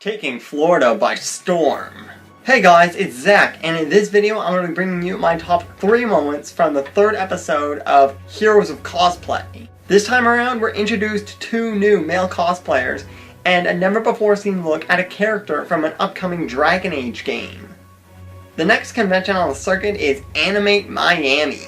Taking Florida by storm. Hey guys, it's Zach, and in this video I'm going to be bringing you my top 3 moments from the 3rd episode of Heroes of Cosplay. This time around we're introduced to 2 new male cosplayers and a never before seen look at a character from an upcoming Dragon Age game. The next convention on the circuit is Animate Miami.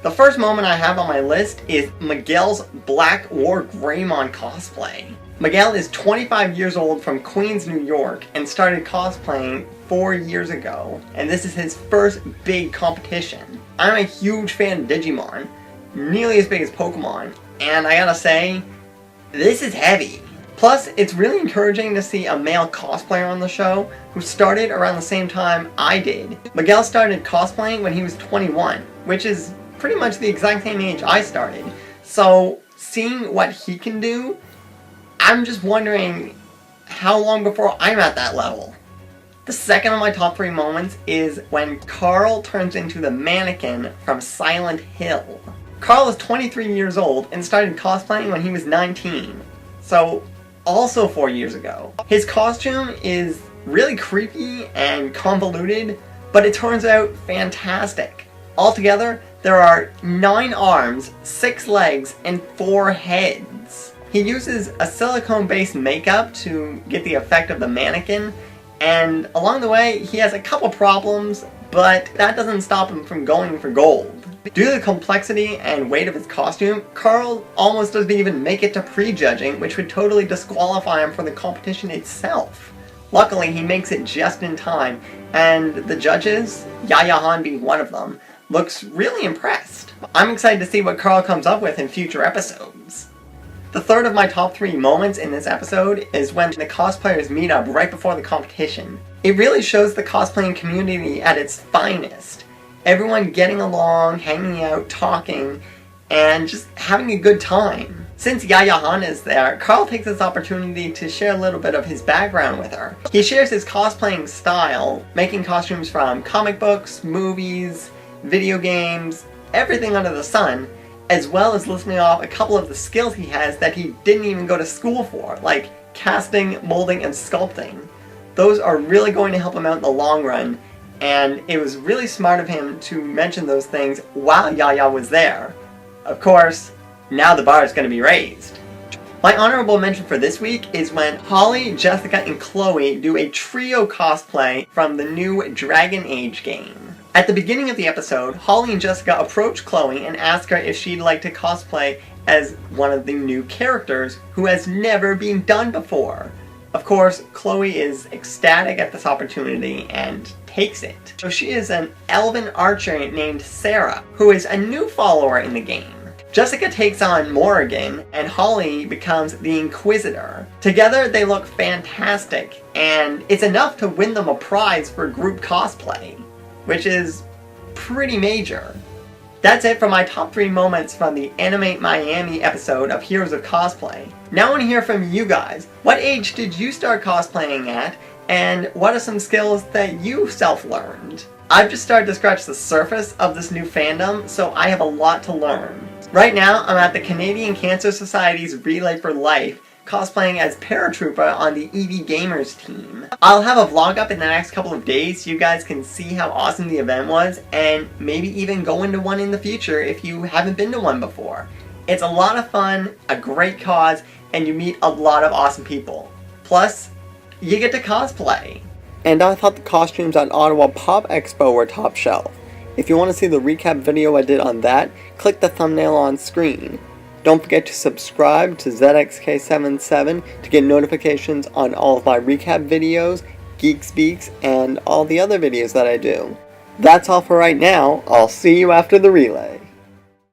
The first moment I have on my list is Miguel's Black War Greymon cosplay. Miguel is 25 years old from Queens, New York, and started cosplaying 4 years ago, and this is his first big competition. I'm a huge fan of Digimon, nearly as big as Pokemon, and I gotta say, this is heavy. Plus, it's really encouraging to see a male cosplayer on the show who started around the same time I did. Miguel started cosplaying when he was 21, which is pretty much the exact same age I started, so seeing what he can do, I'm just wondering how long before I'm at that level. The second of my top 3 moments is when Carl turns into the mannequin from Silent Hill. Carl is 23 years old and started cosplaying when he was 19, so also 4 years ago. His costume is really creepy and convoluted, but it turns out fantastic. Altogether, there are 9 arms, 6 legs, and 4 heads. He uses a silicone-based makeup to get the effect of the mannequin, and along the way he has a couple problems, but that doesn't stop him from going for gold. Due to the complexity and weight of his costume, Carl almost doesn't even make it to prejudging, which would totally disqualify him for the competition itself. Luckily, he makes it just in time, and the judges, Yaya Han being one of them, looks really impressed. I'm excited to see what Carl comes up with in future episodes. The third of my top 3 moments in this episode is when the cosplayers meet up right before the competition. It really shows the cosplaying community at its finest. Everyone getting along, hanging out, talking, and just having a good time. Since Yaya Han is there, Carl takes this opportunity to share a little bit of his background with her. He shares his cosplaying style, making costumes from comic books, movies, video games, everything under the sun, as well as listing off a couple of the skills he has that he didn't even go to school for, like casting, molding, and sculpting. Those are really going to help him out in the long run, and it was really smart of him to mention those things while Yaya was there. Of course, now the bar is going to be raised. My honorable mention for this week is when Holly, Jessica, and Chloe do a trio cosplay from the new Dragon Age game. At the beginning of the episode, Holly and Jessica approach Chloe and ask her if she'd like to cosplay as one of the new characters who has never been done before. Of course, Chloe is ecstatic at this opportunity and takes it. So she is an elven archer named Sarah, who is a new follower in the game. Jessica takes on Morrigan, and Holly becomes the Inquisitor. Together they look fantastic, and it's enough to win them a prize for group cosplay, which is pretty major. That's it for my top 3 moments from the Animate Miami episode of Heroes of Cosplay. Now I want to hear from you guys. What age did you start cosplaying at, and what are some skills that you self-learned? I've just started to scratch the surface of this new fandom, so I have a lot to learn. Right now, I'm at the Canadian Cancer Society's Relay for Life, cosplaying as Paratrooper on the EV Gamers team. I'll have a vlog up in the next couple of days so you guys can see how awesome the event was, and maybe even go into one in the future if you haven't been to one before. It's a lot of fun, a great cause, and you meet a lot of awesome people. Plus, you get to cosplay. And I thought the costumes at Ottawa Pop Expo were top shelf. If you want to see the recap video I did on that, click the thumbnail on screen. Don't forget to subscribe to ZXK77 to get notifications on all of my recap videos, Geek Speaks, and all the other videos that I do. That's all for right now. I'll see you after the relay.